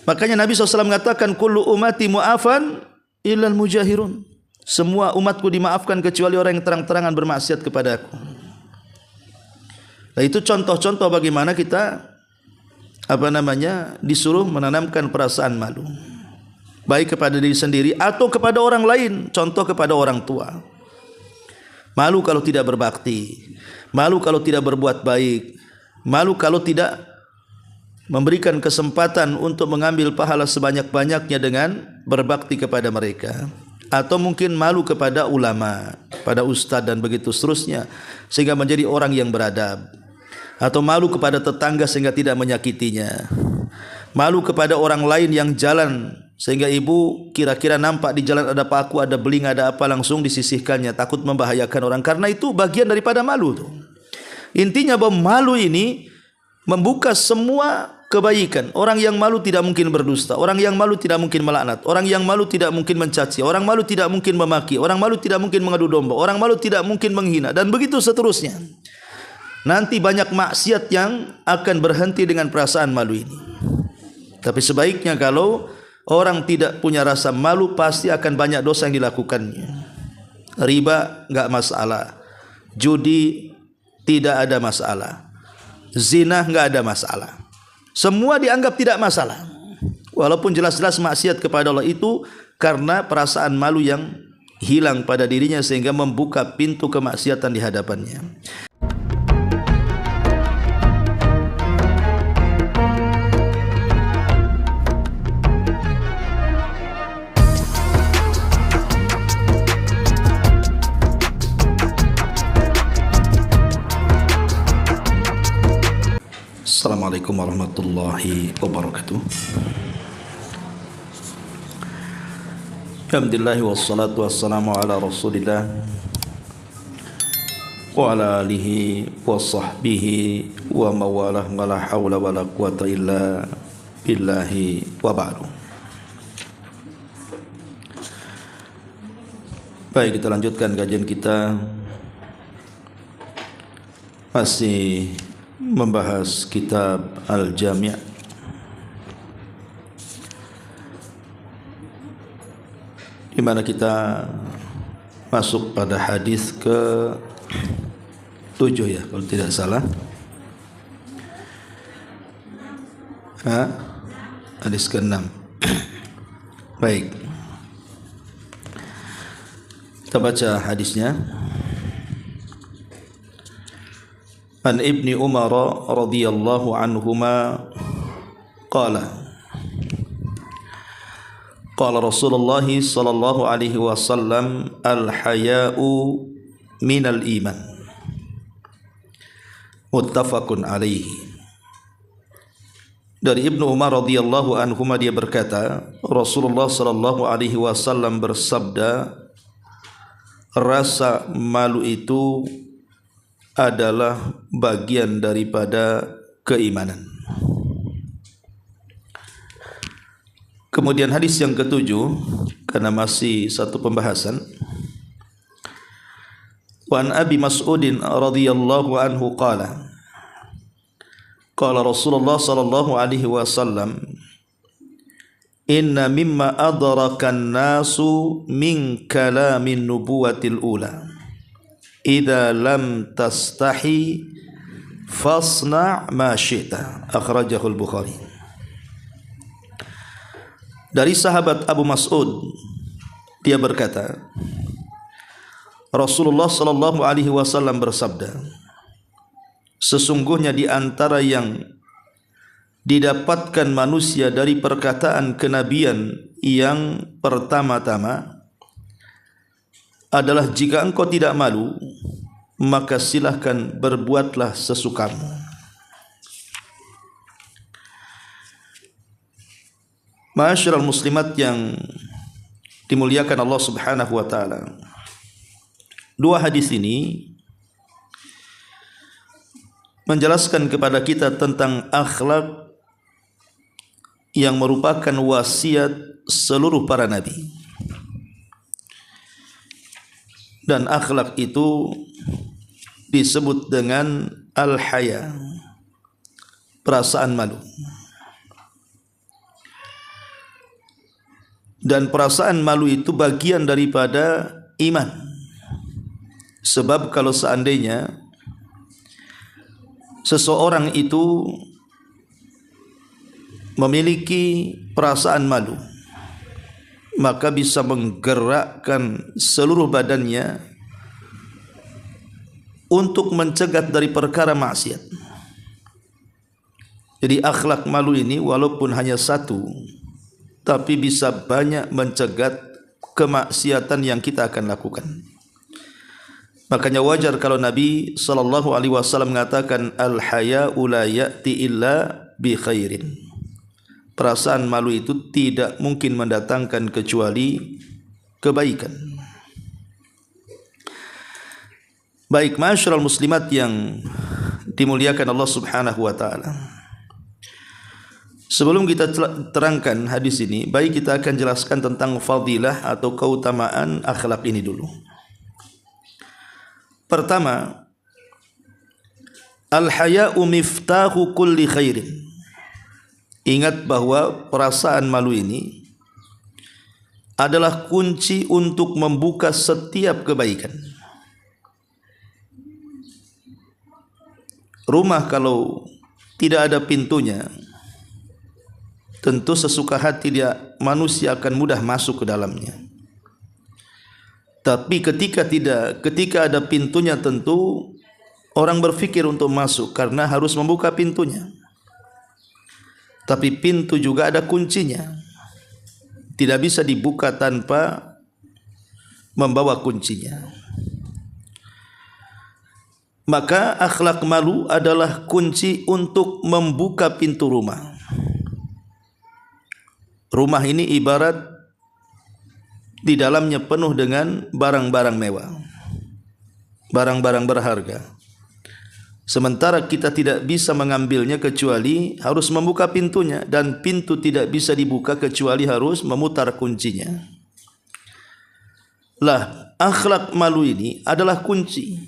Makanya Nabi SAW mengatakan kullu ummati mu'afan illal mujahirun. Semua umatku dimaafkan kecuali orang yang terang-terangan bermaksiat kepada aku. Nah, itu contoh-contoh bagaimana kita disuruh menanamkan perasaan malu, baik kepada diri sendiri atau kepada orang lain. Contoh kepada orang tua. Malu kalau tidak berbakti, malu kalau tidak berbuat baik, malu kalau tidak memberikan kesempatan untuk mengambil pahala sebanyak-banyaknya dengan berbakti kepada mereka. Atau mungkin malu kepada ulama, pada ustadz dan begitu seterusnya, sehingga menjadi orang yang beradab. Atau malu kepada tetangga sehingga tidak menyakitinya. Malu kepada orang lain yang jalan, sehingga ibu kira-kira nampak di jalan ada paku, ada beling, ada apa, langsung disisihkannya, takut membahayakan orang. Karena itu bagian daripada malu tuh. Intinya bahwa malu ini membuka semua kebaikan. Orang yang malu tidak mungkin berdusta, orang yang malu tidak mungkin melaknat, orang yang malu tidak mungkin mencaci, orang malu tidak mungkin memaki, orang malu tidak mungkin mengadu domba, orang malu tidak mungkin menghina, dan begitu seterusnya. Nanti banyak maksiat yang akan berhenti dengan perasaan malu ini. Tapi sebaiknya kalau orang tidak punya rasa malu, pasti akan banyak dosa yang dilakukannya. Riba enggak masalah, judi tidak ada masalah, zina enggak ada masalah. Semua dianggap tidak masalah. Walaupun jelas-jelas maksiat kepada Allah, itu karena perasaan malu yang hilang pada dirinya sehingga membuka pintu kemaksiatan di hadapannya. Assalamualaikum warahmatullahi wabarakatuh. Alhamdulillah wassalatu wassalamu ala Rasulillah wa ala alihi wa sahbihi wa mawalah wa la hawla wa la quwata illa billahi wa ba'du. Baik, kita lanjutkan kajian kita, masih membahas kitab Al-Jami', di mana kita masuk pada hadis ke-7 ya, kalau tidak salah. Hadis ke-6. Baik, kita baca hadisnya. An Ibni Umar radhiyallahu anhuma qala qala Rasulullah sallallahu alaihi wasallam al-haya'u minal iman. Muttafaqun alaihi. Dari Ibnu Umar radhiyallahu anhuma, dia berkata, Rasulullah sallallahu alaihi wasallam bersabda, rasa malu itu adalah bagian daripada keimanan. Kemudian hadis yang ke-7, karena masih satu pembahasan. Wa an Abi Mas'udin radhiyallahu anhu qala qala Rasulullah sallallahu alaihi wasallam inna mimma adrakan nasu min kalamin nubuwatil ula idza lam tastahi fasna' ma syi'ta, akhrajahu al-Bukhari. Dari sahabat Abu Mas'ud, dia berkata, Rasulullah sallallahu alaihi wasallam bersabda, sesungguhnya di antara yang didapatkan manusia dari perkataan kenabian yang pertama-tama adalah jika engkau tidak malu, maka silahkan berbuatlah sesukamu. Ma'asyiral muslimat yang dimuliakan Allah Subhanahu wa taala. Dua hadis ini menjelaskan kepada kita tentang akhlak yang merupakan wasiat seluruh para nabi. Dan akhlak itu disebut dengan al-haya, perasaan malu. Dan perasaan malu itu bagian daripada iman. Sebab kalau seandainya seseorang itu memiliki perasaan malu, maka bisa menggerakkan seluruh badannya untuk mencegat dari perkara maksiat. Jadi akhlak malu ini walaupun hanya satu, tapi bisa banyak mencegat kemaksiatan yang kita akan lakukan. Makanya wajar kalau Nabi SAW mengatakan al-haya'u la ya'ti illa bi khairin. Perasaan malu itu tidak mungkin mendatangkan kecuali kebaikan. Baik, ma'asyiral muslimat yang dimuliakan Allah Subhanahu wa taala. Sebelum kita terangkan hadis ini, baik kita akan jelaskan tentang fadilah atau keutamaan akhlak ini dulu. Pertama, al-haya'u miftahu kulli khairin. Ingat bahwa perasaan malu ini adalah kunci untuk membuka setiap kebaikan. Rumah kalau tidak ada pintunya, tentu sesuka hati manusia akan mudah masuk ke dalamnya. Tapi ketika ada pintunya, tentu orang berpikir untuk masuk karena harus membuka pintunya. Tapi pintu juga ada kuncinya. Tidak bisa dibuka tanpa membawa kuncinya. Maka akhlak malu adalah kunci untuk membuka pintu rumah. Rumah ini ibarat di dalamnya penuh dengan barang-barang mewah, barang-barang berharga. Sementara kita tidak bisa mengambilnya kecuali harus membuka pintunya, dan pintu tidak bisa dibuka kecuali harus memutar kuncinya. Lah, akhlak malu ini adalah kunci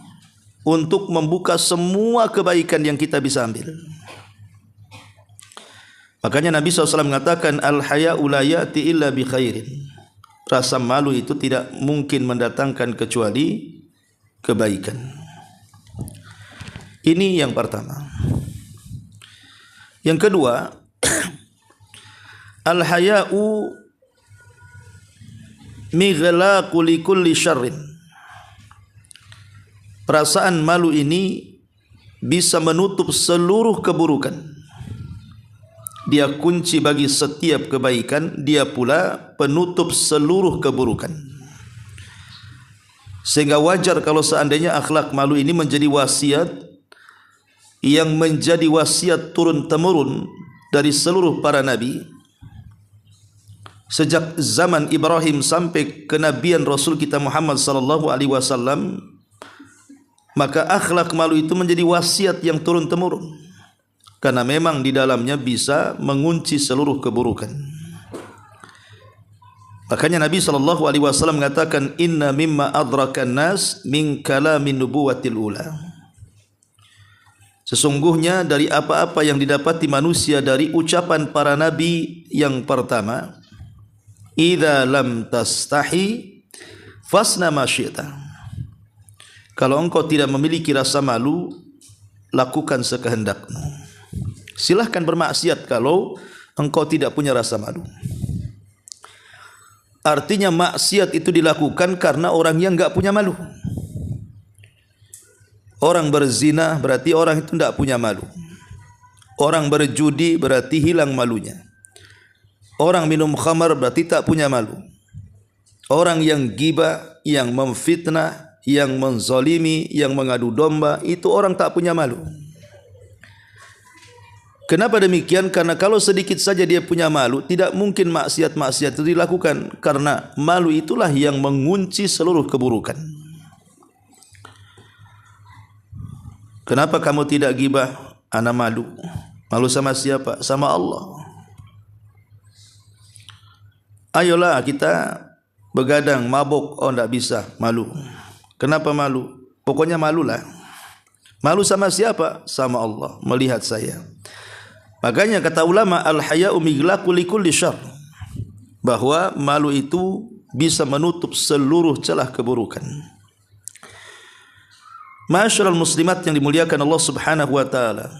untuk membuka semua kebaikan yang kita bisa ambil. Makanya Nabi SAW mengatakan al-haya'u la ya'ti illa bi khairin. Rasa malu itu tidak mungkin mendatangkan kecuali kebaikan. Ini yang pertama. Yang kedua, al-haya'u mighlaqu likulli syarrin. Perasaan malu ini bisa menutup seluruh keburukan. Dia kunci bagi setiap kebaikan, dia pula penutup seluruh keburukan. Sehingga wajar kalau seandainya akhlak malu ini menjadi wasiat yang menjadi wasiat turun-temurun dari seluruh para nabi. Sejak zaman Ibrahim sampai kenabian Rasul kita Muhammad sallallahu alaihi wasallam, maka akhlak malu itu menjadi wasiat yang turun-temurun. Karena memang di dalamnya bisa mengunci seluruh keburukan. Makanya Nabi sallallahu alaihi wasallam mengatakan inna mimma adrakan nas min kalamin nubuwatil ula. Sesungguhnya dari apa-apa yang didapati manusia dari ucapan para nabi yang pertama, idza lam tastahi fasna ma syi'ta. Kalau engkau tidak memiliki rasa malu, lakukan sekehendakmu. Silahkan bermaksiat kalau engkau tidak punya rasa malu. Artinya maksiat itu dilakukan karena orang yang enggak punya malu. Orang berzina berarti orang itu tidak punya malu. Orang berjudi berarti hilang malunya. Orang minum khamar berarti tak punya malu. Orang yang ghibah, yang memfitnah, yang menzalimi, yang mengadu domba, itu orang tak punya malu. Kenapa demikian? Karena kalau sedikit saja dia punya malu, tidak mungkin maksiat-maksiat itu dilakukan. Karena malu itulah yang mengunci seluruh keburukan. Kenapa kamu tidak ghibah? Ana malu. Malu sama siapa? Sama Allah. Ayolah kita begadang, mabuk. Oh, tidak bisa. Malu. Kenapa malu? Pokoknya malulah. Malu sama siapa? Sama Allah. Melihat saya. Makanya kata ulama, al-haya'u mighlaqu likulli syarr. bahwa malu itu bisa menutup seluruh celah keburukan. Ma'asyiral muslimat yang dimuliakan Allah Subhanahu wa taala.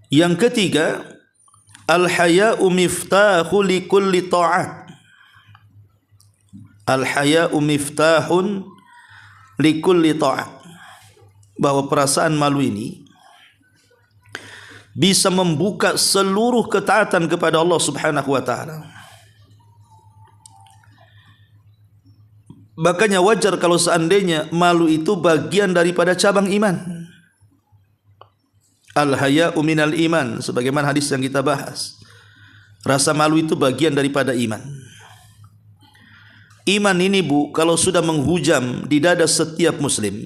Yang ketiga, al-haya'u miftahu likulli ta'at. Al-haya'u miftahun likulli ta'at. Bahwa perasaan malu ini bisa membuka seluruh ketaatan kepada Allah Subhanahu wa taala. Makanya wajar kalau seandainya malu itu bagian daripada cabang iman. Al-haya'u minal iman, sebagaimana hadis yang kita bahas. Rasa malu itu bagian daripada iman. Iman ini Bu, kalau sudah menghujam di dada setiap muslim,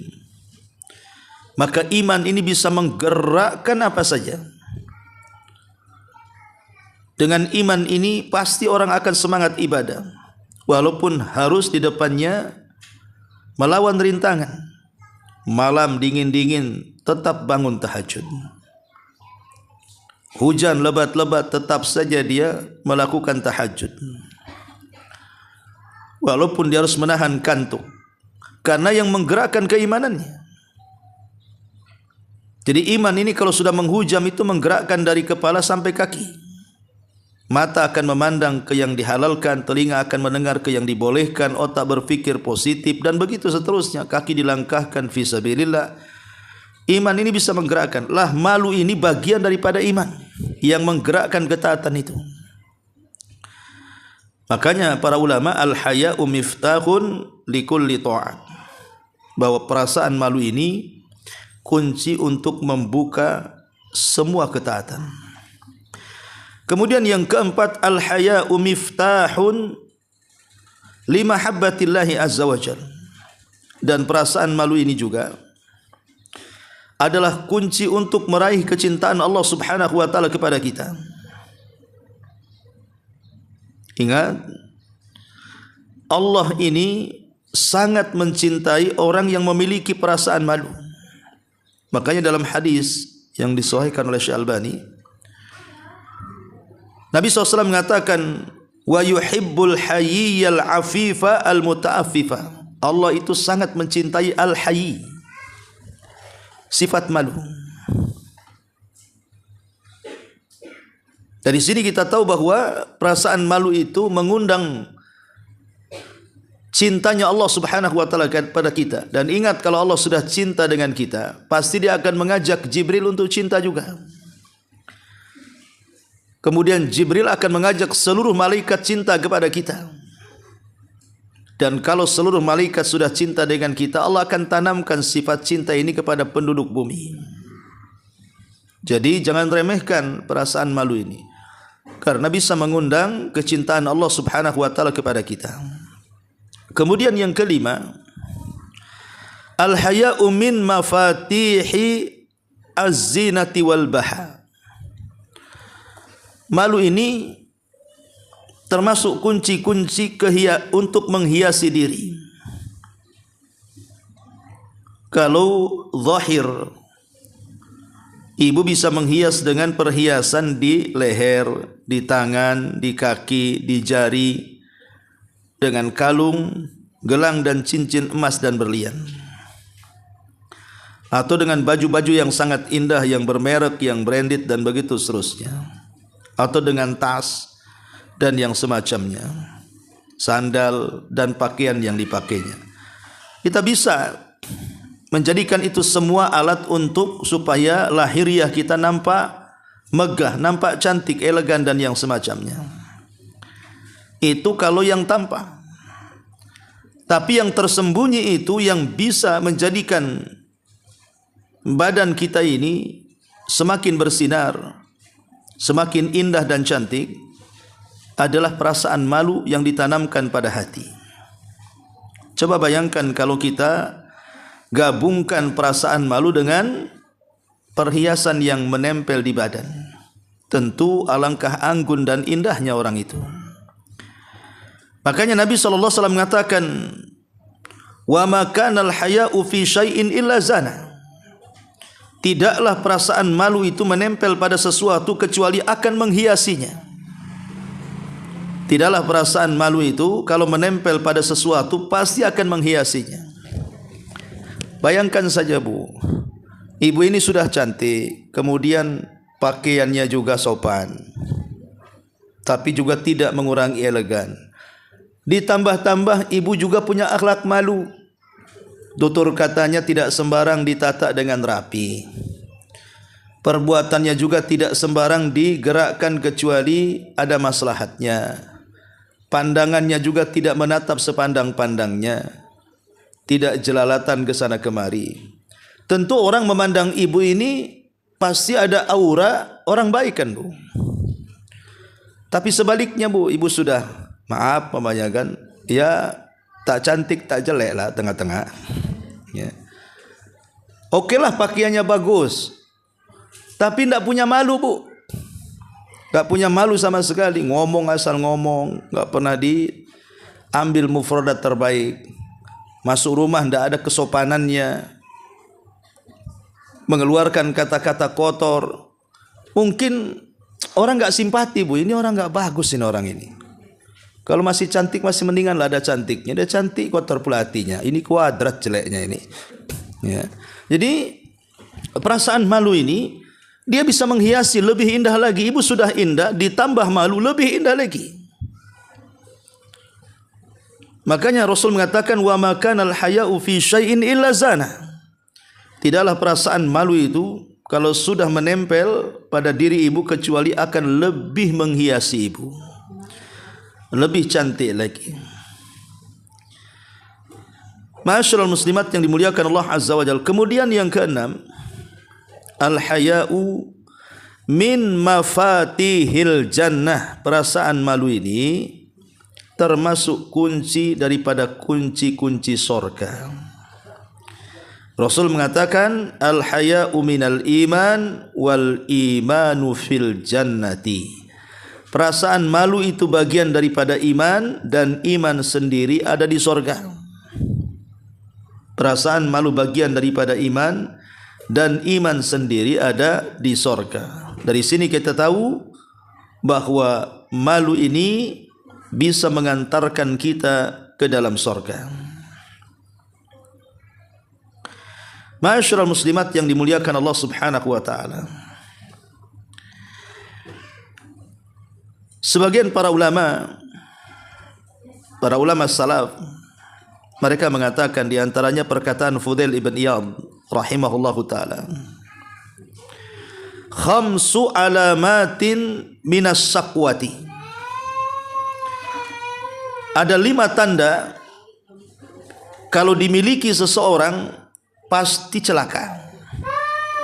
maka iman ini bisa menggerakkan apa saja. Dengan iman ini pasti orang akan semangat ibadah, walaupun harus di depannya melawan rintangan. Malam dingin-dingin tetap bangun tahajud. Hujan lebat-lebat tetap saja dia melakukan tahajud. Walaupun dia harus menahan kantuk, karena yang menggerakkan keimanannya. Jadi iman ini kalau sudah menghujam itu menggerakkan dari kepala sampai kaki. Mata akan memandang ke yang dihalalkan, telinga akan mendengar ke yang dibolehkan, otak berpikir positif, dan begitu seterusnya. Kaki dilangkahkan fi sabilillah. Iman ini bisa menggerakkan. Lah malu ini bagian daripada iman yang menggerakkan ketaatan itu. Makanya para ulama, al-haya'u miftahun likulli ta'at. Bahwa perasaan malu ini kunci untuk membuka semua ketaatan. Kemudian yang keempat, al-haya'u miftahun limahabbatillahi azza wa jalla. Dan perasaan malu ini juga adalah kunci untuk meraih kecintaan Allah Subhanahu wa taala kepada kita. Ingat, Allah ini sangat mencintai orang yang memiliki perasaan malu. Makanya dalam hadis yang disahihkan oleh Syekh Albani, Nabi SAW mengatakan, wa yuhibbul hayyiyal afifa al muta'affifa. Allah itu sangat mencintai al-hayy, sifat malu. Dari sini kita tahu bahwa perasaan malu itu mengundang cintanya Allah Subhanahu wa taala kepada kita. Dan ingat, kalau Allah sudah cinta dengan kita, pasti dia akan mengajak Jibril untuk cinta juga. Kemudian Jibril akan mengajak seluruh malaikat cinta kepada kita. Dan kalau seluruh malaikat sudah cinta dengan kita, Allah akan tanamkan sifat cinta ini kepada penduduk bumi. Jadi jangan remehkan perasaan malu ini, karena bisa mengundang kecintaan Allah Subhanahu wa taala kepada kita. Kemudian yang kelima, al-haya'u min mafatihi az-zinati wal baha. Malu ini termasuk kunci-kunci untuk menghiasi diri. Kalau zahir, ibu bisa menghias dengan perhiasan di leher, di tangan, di kaki, di jari, dengan kalung, gelang dan cincin emas dan berlian. Atau dengan baju-baju yang sangat indah, yang bermerek, yang branded dan begitu seterusnya. Atau dengan tas dan yang semacamnya, sandal dan pakaian yang dipakainya. Kita bisa menjadikan itu semua alat untuk supaya lahiriah kita nampak megah, nampak cantik, elegan dan yang semacamnya. Itu kalau yang tampak. Tapi yang tersembunyi itu yang bisa menjadikan badan kita ini semakin bersinar, semakin indah dan cantik, adalah perasaan malu yang ditanamkan pada hati. Coba bayangkan kalau kita gabungkan perasaan malu dengan perhiasan yang menempel di badan. Tentu alangkah anggun dan indahnya orang itu. Makanya Nabi SAW mengatakan, wa ma kana al-haya'u fi syai'in illa zana. tidaklah perasaan malu itu menempel pada sesuatu kecuali akan menghiasinya. Tidaklah perasaan malu itu kalau menempel pada sesuatu pasti akan menghiasinya. Bayangkan saja Bu, ibu ini sudah cantik, kemudian pakaiannya juga sopan, tapi juga tidak mengurangi elegan. Ditambah-tambah ibu juga punya akhlak malu. Tutur katanya tidak sembarang ditata dengan rapi. Perbuatannya juga tidak sembarang digerakkan kecuali ada maslahatnya. Pandangannya juga tidak menatap sepandang-pandangnya. Tidak jelalatan ke sana kemari. Tentu orang memandang ibu ini pasti ada aura orang baik kan Bu. Tapi sebaliknya Bu, ibu sudah maaf kan, ya tak cantik tak jelek lah, tengah-tengah. Ya. Oke lah pakaiannya bagus, tapi tidak punya malu Bu. Tak punya malu sama sekali, ngomong asal ngomong, tak pernah diambil mufradat terbaik. Masuk rumah tidak ada kesopanannya, mengeluarkan kata-kata kotor. Mungkin orang enggak simpati Bu, ini orang enggak bagus ini orang ini. Kalau masih cantik masih mendingan lah ada cantiknya. Dia cantik kotor pula hatinya. Ini kuadrat jeleknya ini. Ya. Jadi perasaan malu ini dia bisa menghiasi lebih indah lagi. Ibu sudah indah ditambah malu lebih indah lagi. Makanya Rasul mengatakan wa ma kana al-haya'u fi syai'in illa zana. Tidaklah perasaan malu itu kalau sudah menempel pada diri ibu kecuali akan lebih menghiasi ibu, lebih cantik lagi. Ma'asyiral muslimat yang dimuliakan Allah Azza wa Jalla. Kemudian yang keenam, al-haya'u min mafatihil jannah. Perasaan malu ini termasuk kunci daripada kunci-kunci sorga. Rasul mengatakan al-haya'u minal iman wal imanu fil jannati. Perasaan malu itu bagian daripada iman dan iman sendiri ada di sorga. Perasaan malu bagian daripada iman dan iman sendiri ada di sorga. Dari sini kita tahu bahwa malu ini bisa mengantarkan kita ke dalam sorga. Ma'asyiral muslimat yang dimuliakan Allah Subhanahu wa taala. Sebagian para ulama salaf, mereka mengatakan di antaranya perkataan Fudail ibn Iyad rahimahullahu taala, khamsu alamatin minas saqwati. Ada 5 tanda kalau dimiliki seseorang pasti celaka.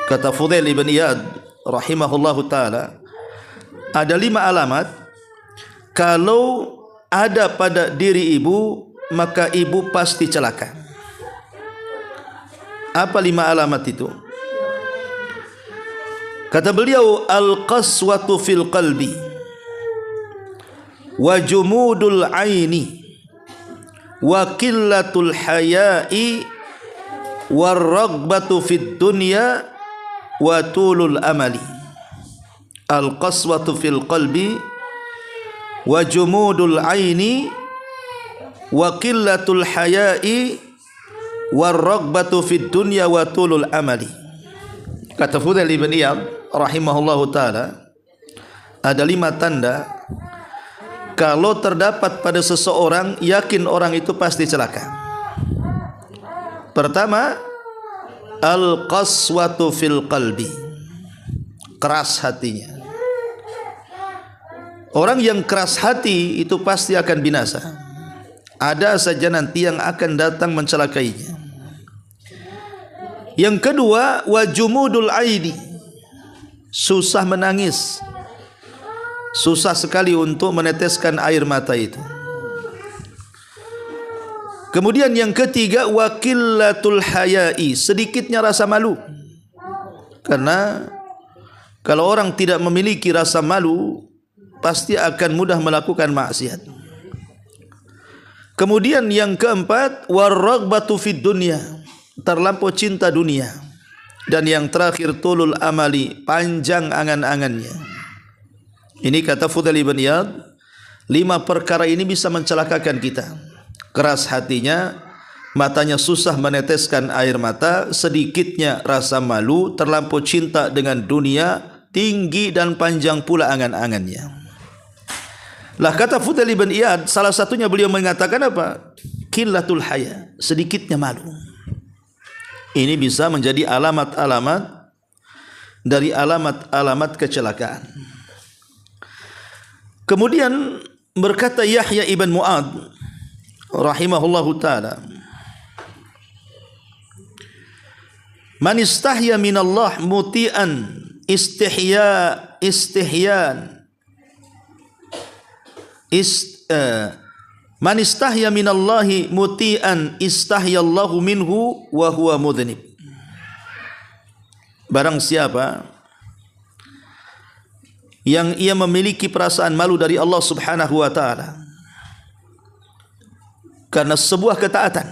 Kata Fudail ibn Iyad rahimahullahu taala, ada 5 alamat kalau ada pada diri ibu maka ibu pasti celaka. Apa 5 alamat itu? Kata beliau, al-qaswatu fil qalbi wa jumudul aini wa qillatul haya'i war ragbatu fid dunya wa tulul amali. Al-qaswatu fil qalbi wa jumudul aini wa qillatul haya'i war ragbatu fid dunya wa tulul amali. Kata Fudail ibn Iyad rahimahullahu taala, ada 5 tanda kalau terdapat pada seseorang, yakin orang itu pasti celaka. Pertama, al-qaswatu fil qalbi, keras hatinya. Orang yang keras hati itu pasti akan binasa. Ada saja nanti yang akan datang mencelakainya. Yang kedua, wajumudul aidi, susah menangis, susah sekali untuk meneteskan air mata itu. Kemudian yang ketiga, waqillatul haya'i, sedikitnya rasa malu. Karena kalau orang tidak memiliki rasa malu, pasti akan mudah melakukan maksiat. Kemudian yang keempat, warragbatu fid dunya, terlampau cinta dunia. Dan yang terakhir tulul amali, panjang angan-angannya. Ini kata Fudail bin Iyad, 5 perkara ini bisa mencelakakan kita. Keras hatinya, matanya susah meneteskan air mata, sedikitnya rasa malu, terlampau cinta dengan dunia, tinggi dan panjang pula angan-angannya. Lah kata Fudail bin Iyad, salah satunya beliau mengatakan apa? Qillatul haya, sedikitnya malu. Ini bisa menjadi alamat-alamat dari alamat-alamat kecelakaan. Kemudian berkata Yahya ibn Mu'ad rahimahullahu ta'ala, man istahya minallah muti'an man istahya minallahi muti'an istahyallahu minhu wa huwa mudhnib. Barang siapa yang ia memiliki perasaan malu dari Allah Subhanahu wa taala karena sebuah ketaatan,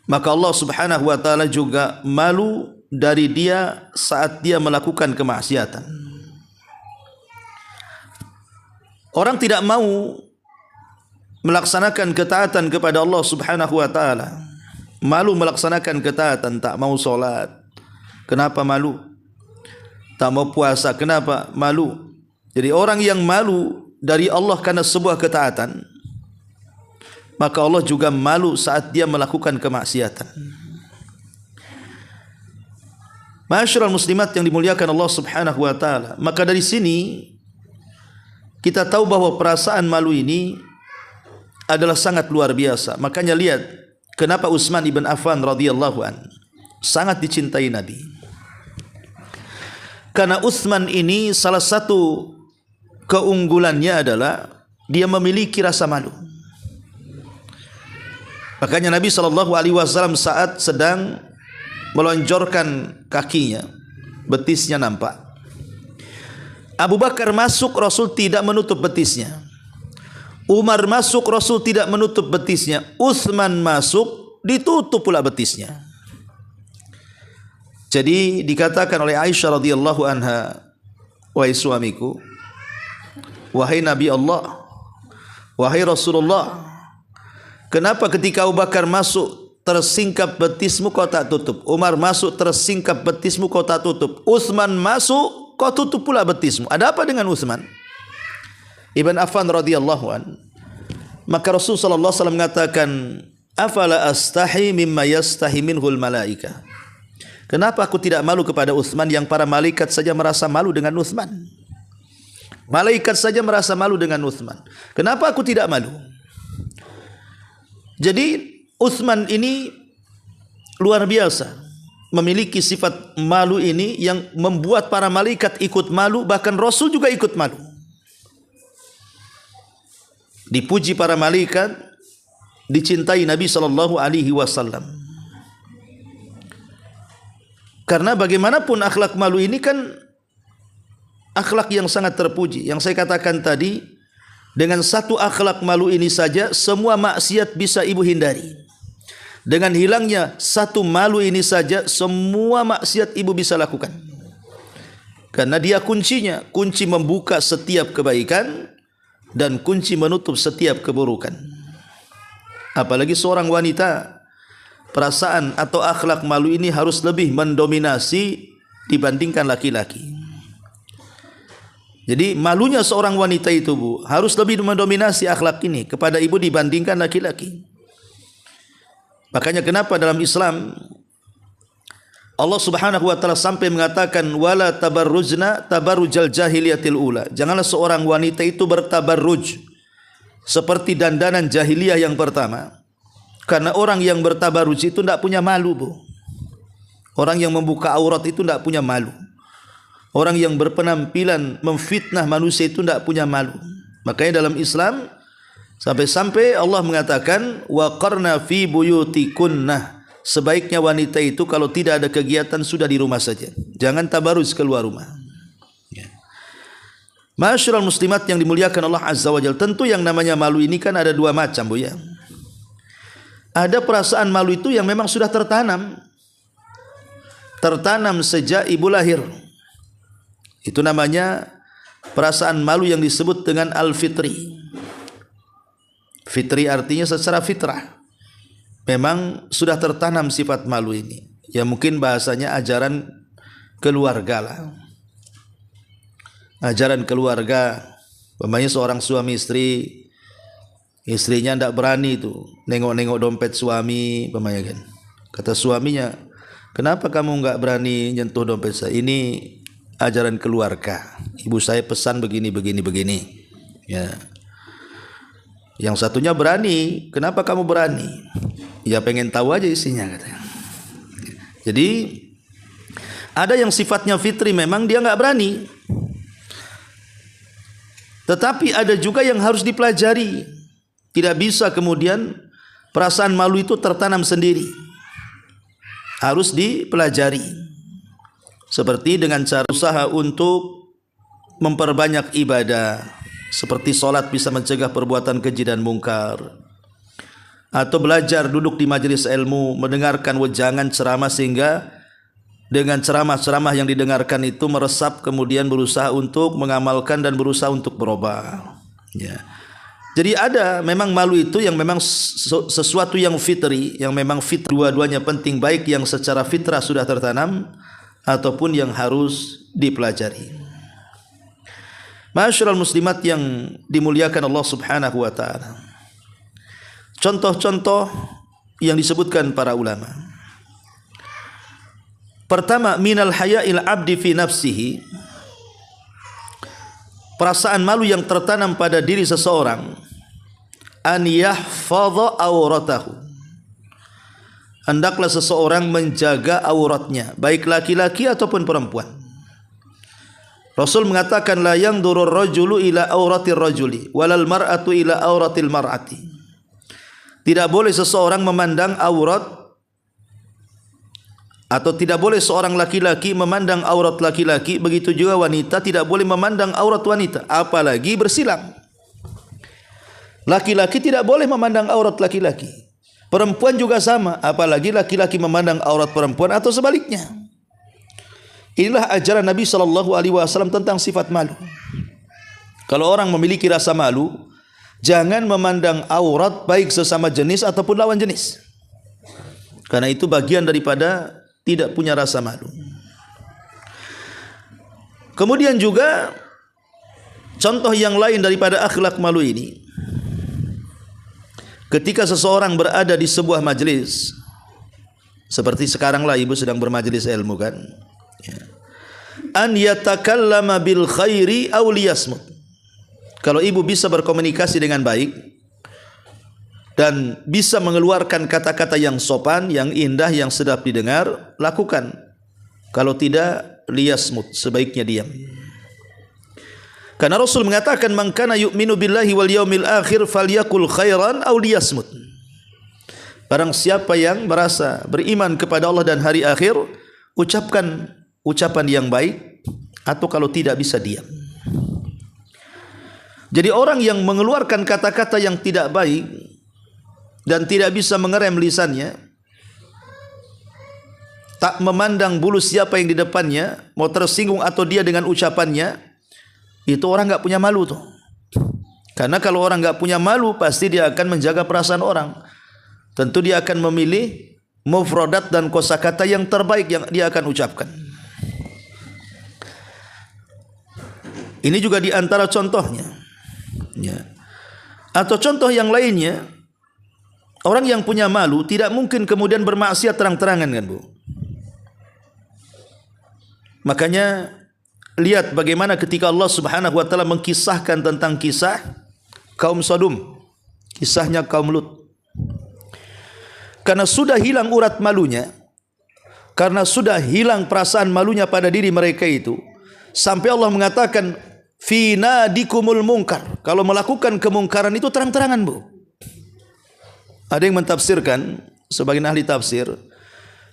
maka Allah Subhanahu wa taala juga malu dari dia saat dia melakukan kemaksiatan. Orang tidak mau melaksanakan ketaatan kepada Allah Subhanahu wa taala, malu melaksanakan ketaatan, tak mau solat, kenapa malu? Tak mau puasa, kenapa malu? Jadi orang yang malu dari Allah karena sebuah ketaatan, maka Allah juga malu saat dia melakukan kemaksiatan. Ma'asyiral muslimat yang dimuliakan Allah Subhanahu wa taala, maka dari sini kita tahu bahwa perasaan malu ini adalah sangat luar biasa. Makanya lihat kenapa Utsman ibn Affan radhiyallahu an sangat dicintai Nabi. Karena Utsman ini salah satu keunggulannya adalah dia memiliki rasa malu. Makanya Nabi SAW saat sedang melonjorkan kakinya, betisnya nampak. Abu Bakar masuk, Rasul tidak menutup betisnya. Umar masuk, Rasul tidak menutup betisnya. Utsman masuk, ditutup pula betisnya. Jadi dikatakan oleh Aisyah radhiyallahu anha, wahai suamiku, wahai Nabi Allah, wahai Rasulullah, kenapa ketika Abu Bakar masuk tersingkap betismu kau tak tutup? Umar masuk tersingkap betismu kau tak tutup? Utsman masuk kau tutup pula betismu. Ada apa dengan Utsman Ibn Affan radhiyallahu an? Maka Rasul sallallahu alaihi wasallam mengatakan, afala astahi mimma yastahi minhul malaika. Kenapa aku tidak malu kepada Utsman yang para malaikat saja merasa malu dengan Utsman? Malaikat saja merasa malu dengan Utsman. Kenapa aku tidak malu? Jadi Utsman ini luar biasa, memiliki sifat malu ini yang membuat para malaikat ikut malu, bahkan Rasul juga ikut malu. Dipuji para malaikat, dicintai Nabi sallallahu alaihi wasallam. Karena bagaimanapun akhlak malu ini kan akhlak yang sangat terpuji. Yang saya katakan tadi, dengan satu akhlak malu ini saja semua maksiat bisa ibu hindari. Dengan hilangnya satu malu ini saja semua maksiat ibu bisa lakukan. Karena dia kuncinya, kunci membuka setiap kebaikan dan kunci menutup setiap keburukan. Apalagi seorang wanita, perasaan atau akhlak malu ini harus lebih mendominasi dibandingkan laki-laki. Jadi malunya seorang wanita itu, Bu, harus lebih mendominasi akhlak ini kepada ibu dibandingkan laki-laki. Makanya kenapa dalam Islam Allah Subhanahu wa taala sampai mengatakan wala tabarrujna tabarrujal jahiliyatil ula. Janganlah seorang wanita itu bertabarruj seperti dandanan jahiliyah yang pertama. Karena orang yang bertabarruj itu tidak punya malu, Bu. Orang yang membuka aurat itu tidak punya malu. Orang yang berpenampilan memfitnah manusia itu tidak punya malu. Makanya dalam Islam sampai-sampai Allah mengatakan wa qarna fi buyutikunna. Sebaiknya wanita itu kalau tidak ada kegiatan sudah di rumah saja. Jangan tabarruj keluar rumah. Ya. Ma'asyiral muslimat yang dimuliakan Allah Azza wa Jalla, tentu yang namanya malu ini kan ada dua macam, Bu, ya. Ada perasaan malu itu yang memang sudah tertanam. tertanam sejak ibu lahir. Itu namanya perasaan malu yang disebut dengan al-fitri. Fitri artinya secara fitrah memang sudah tertanam sifat malu ini. Ya mungkin bahasanya ajaran keluarga lah. Ajaran keluarga, umpamanya seorang suami istri, istrinya tidak berani itu nengok-nengok dompet suami, umpamanya kan. Kata suaminya, kenapa kamu enggak berani nyentuh dompet saya? Ini ajaran keluarga. Ibu saya pesan begini. Ya. Yang satunya berani. Kenapa kamu berani? Ya pengen tahu aja isinya katanya. Jadi ada yang sifatnya fitri, memang dia enggak berani. Tetapi ada juga yang harus dipelajari. Tidak bisa kemudian perasaan malu itu tertanam sendiri. Harus dipelajari. Seperti dengan cara usaha untuk memperbanyak ibadah. Seperti solat bisa mencegah perbuatan keji dan mungkar. Atau belajar duduk di majelis ilmu, mendengarkan wejangan ceramah sehingga dengan ceramah-ceramah yang didengarkan itu meresap, kemudian berusaha untuk mengamalkan dan berusaha untuk berubah. Ya. Jadi ada memang malu itu yang memang sesuatu yang fitri, yang memang dua-duanya penting, baik yang secara fitrah sudah tertanam ataupun yang harus dipelajari. Ma'asyiral muslimat yang dimuliakan Allah Subhanahu wa taala. Contoh-contoh yang disebutkan para ulama. Pertama, minal haya'il abdi fi nafsihi. Perasaan malu yang tertanam pada diri seseorang, an yahfadha auratahu. Hendaklah seseorang menjaga auratnya, baik laki-laki ataupun perempuan. Rasul mengatakan, la yanzurur rajulu ila auratir rajuli walal mar'atu ila auratil mar'ati. Tidak boleh seseorang memandang aurat, atau tidak boleh seorang laki-laki memandang aurat laki-laki, begitu juga wanita tidak boleh memandang aurat wanita, apalagi bersilang. Laki-laki tidak boleh memandang aurat laki-laki, perempuan juga sama, apalagi laki-laki memandang aurat perempuan atau sebaliknya. Inilah ajaran Nabi SAW tentang sifat malu. Kalau orang memiliki rasa malu, jangan memandang aurat baik sesama jenis ataupun lawan jenis, karena itu bagian daripada tidak punya rasa malu. Kemudian juga contoh yang lain daripada akhlak malu ini, ketika seseorang berada di sebuah majelis, seperti sekarang lah ibu sedang bermajelis ilmu kan, an yatakallama bil khairi aw liyasmut. Kalau ibu bisa berkomunikasi dengan baik dan bisa mengeluarkan kata-kata yang sopan, yang indah, yang sedap didengar, lakukan. Kalau tidak, liyasmut, sebaiknya diam. Karena Rasul mengatakan, man kana yu'minu billahi wal yaumil akhir falyakul khairan aw liyasmut. Barang siapa yang merasa beriman kepada Allah dan hari akhir, ucapkan ucapan yang baik, atau kalau tidak bisa diam. Jadi orang yang mengeluarkan kata-kata yang tidak baik dan tidak bisa mengerem lisannya, tak memandang bulu siapa yang di depannya, mau tersinggung atau dia dengan ucapannya, itu orang enggak punya malu tuh. Karena kalau orang enggak punya malu, pasti dia akan menjaga perasaan orang. Tentu dia akan memilih mufradat dan kosakata yang terbaik yang dia akan ucapkan. Ini juga di antara contohnya. Ya. Atau contoh yang lainnya, orang yang punya malu tidak mungkin kemudian bermaksiat terang-terangan kan Bu. Makanya lihat bagaimana ketika Allah Subhanahu wa taala mengkisahkan tentang kisah kaum Sodom, kisahnya kaum Lut. Karena sudah hilang urat malunya, karena sudah hilang perasaan malunya pada diri mereka itu, sampai Allah mengatakan fi nadikumul munkar. Kalau melakukan kemungkaran itu terang-terangan Bu. Ada yang mentafsirkan, sebagian ahli tafsir,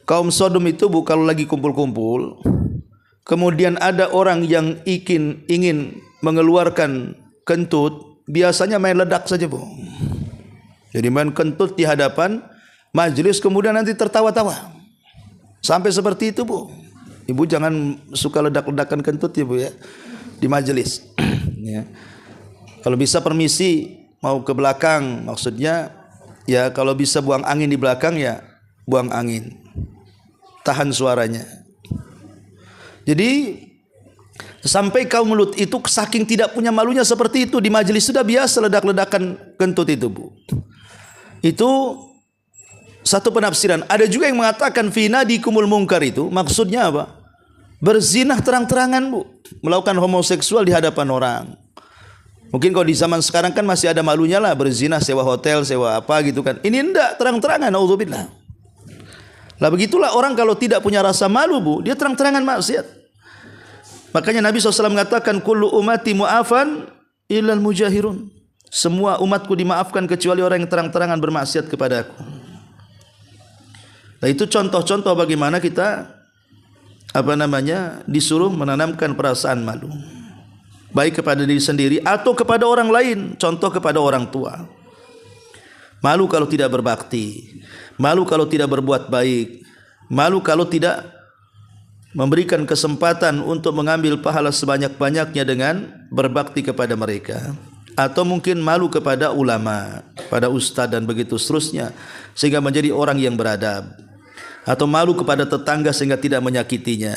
kaum Sodom itu Bu, kalau lagi kumpul-kumpul, kemudian ada orang yang ingin mengeluarkan kentut, biasanya main ledak saja Bu. Jadi main kentut di hadapan majelis, kemudian nanti tertawa-tawa. Sampai seperti itu, Bu. Ibu jangan suka ledak-ledakan kentut ya, Bu ya, di majelis. Ya. Kalau bisa permisi mau ke belakang, maksudnya ya kalau bisa buang angin di belakang ya buang angin. Tahan suaranya. Jadi sampai kaum Lut itu saking tidak punya malunya seperti itu, di majelis sudah biasa ledak-ledakan kentut itu, Bu. Itu satu penafsiran. Ada juga yang mengatakan fina di kumul mungkar itu maksudnya apa? Berzinah terang-terangan, Bu, melakukan homoseksual di hadapan orang. Mungkin kalau di zaman sekarang kan masih ada malunya lah, berzinah sewa hotel, sewa apa gitu kan. Ini enggak, terang-terangan, naudzubillah. Lah begitulah orang kalau tidak punya rasa malu, Bu, dia terang-terangan maksiat. Makanya Nabi SAW mengatakan kullu ummati mu'afan illal mujahirun. Semua umatku dimaafkan kecuali orang yang terang-terangan bermaksiat kepadaku. Nah itu contoh-contoh bagaimana kita disuruh menanamkan perasaan malu, baik kepada diri sendiri atau kepada orang lain. Contoh kepada orang tua. Malu kalau tidak berbakti, malu kalau tidak berbuat baik, malu kalau tidak memberikan kesempatan untuk mengambil pahala sebanyak-banyaknya dengan berbakti kepada mereka. Atau mungkin malu kepada ulama, pada ustadz dan begitu seterusnya, sehingga menjadi orang yang beradab. Atau malu kepada tetangga sehingga tidak menyakitinya.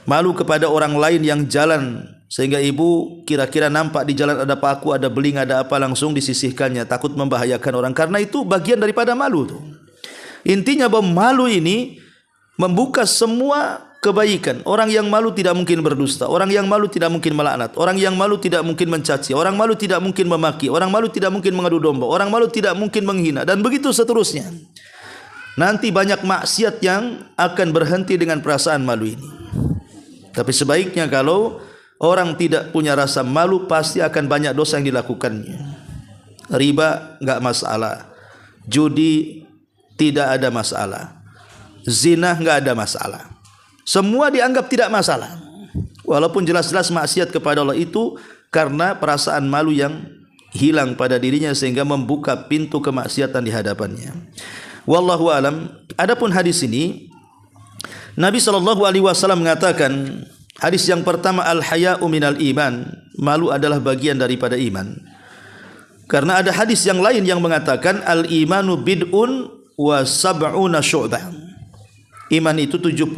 Malu kepada orang lain yang jalan sehingga ibu kira-kira nampak di jalan ada paku, ada beling, ada apa, langsung disisihkannya, takut membahayakan orang. Karena itu bagian daripada malu tuh. Intinya bahwa malu ini membuka semua kebaikan. Orang yang malu tidak mungkin berdusta, orang yang malu tidak mungkin melaknat, orang yang malu tidak mungkin mencaci, orang malu tidak mungkin memaki, orang malu tidak mungkin mengadu domba, orang malu tidak mungkin menghina, dan begitu seterusnya. Nanti banyak maksiat yang akan berhenti dengan perasaan malu ini. Tapi sebaiknya kalau orang tidak punya rasa malu, pasti akan banyak dosa yang dilakukannya. Riba enggak masalah, judi tidak ada masalah, zina enggak ada masalah. Semua dianggap tidak masalah. Walaupun jelas-jelas maksiat kepada Allah itu karena perasaan malu yang hilang pada dirinya sehingga membuka pintu kemaksiatan di hadapannya. Wallahu alam. Adapun hadis ini, Nabi SAW mengatakan, hadis yang pertama, al-haya'u minal iman, malu adalah bagian daripada iman. Karena ada hadis yang lain yang mengatakan al-imanu bid'un wa sab'una syu'bah. Iman itu 70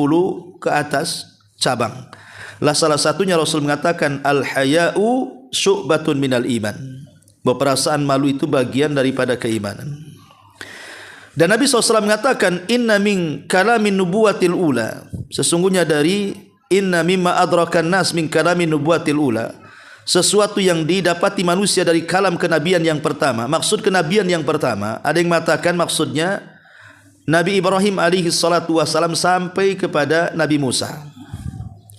ke atas cabang. Lah salah satunya Rasul mengatakan al-haya'u syu'batun minal iman. Perasaan malu itu bagian daripada keimanan. Dan Nabi SAW mengatakan inna min kalamin nubuwatil ula, sesungguhnya dari inna mimma adrakan nas min kalamin nubuwatil ula, sesuatu yang didapati manusia dari kalam kenabian yang pertama. Maksud kenabian yang pertama, ada yang mengatakan maksudnya Nabi Ibrahim alaihi salatu wasalam sampai kepada Nabi Musa.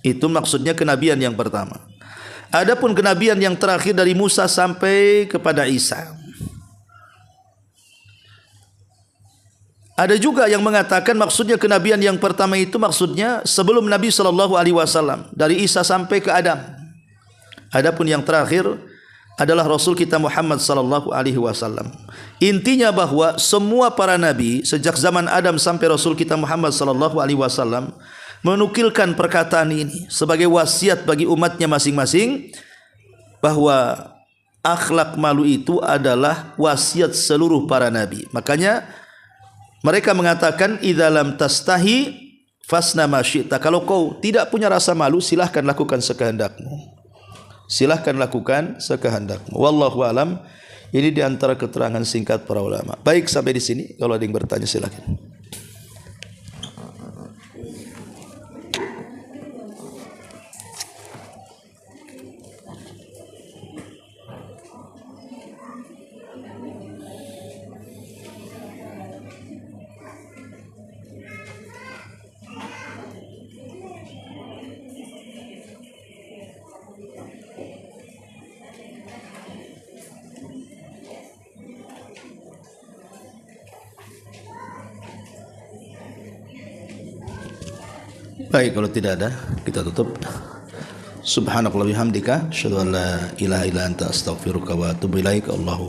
Itu maksudnya kenabian yang pertama. Adapun kenabian yang terakhir dari Musa sampai kepada Isa. Ada juga yang mengatakan maksudnya kenabian yang pertama itu maksudnya sebelum Nabi SAW, dari Isa sampai ke Adam. Adapun yang terakhir adalah Rasul kita Muhammad SAW. Intinya bahwa semua para nabi sejak zaman Adam sampai Rasul kita Muhammad SAW menukilkan perkataan ini sebagai wasiat bagi umatnya masing-masing, bahwa akhlak malu itu adalah wasiat seluruh para nabi. Makanya mereka mengatakan idza lam tastahi fasna ma syi'ta. Kalau kau tidak punya rasa malu, silahkan lakukan sekehendakmu. Silahkan lakukan sekehendakmu. Wallahu alam. Ini di antara keterangan singkat para ulama. Baik, sampai di sini. Kalau ada yang bertanya silakan. Baik, kalau tidak ada kita tutup. Subhanakallahumma bihamdika asyhadu an la ilaha illa anta astaghfiruka wa atubu ilaik. Allahu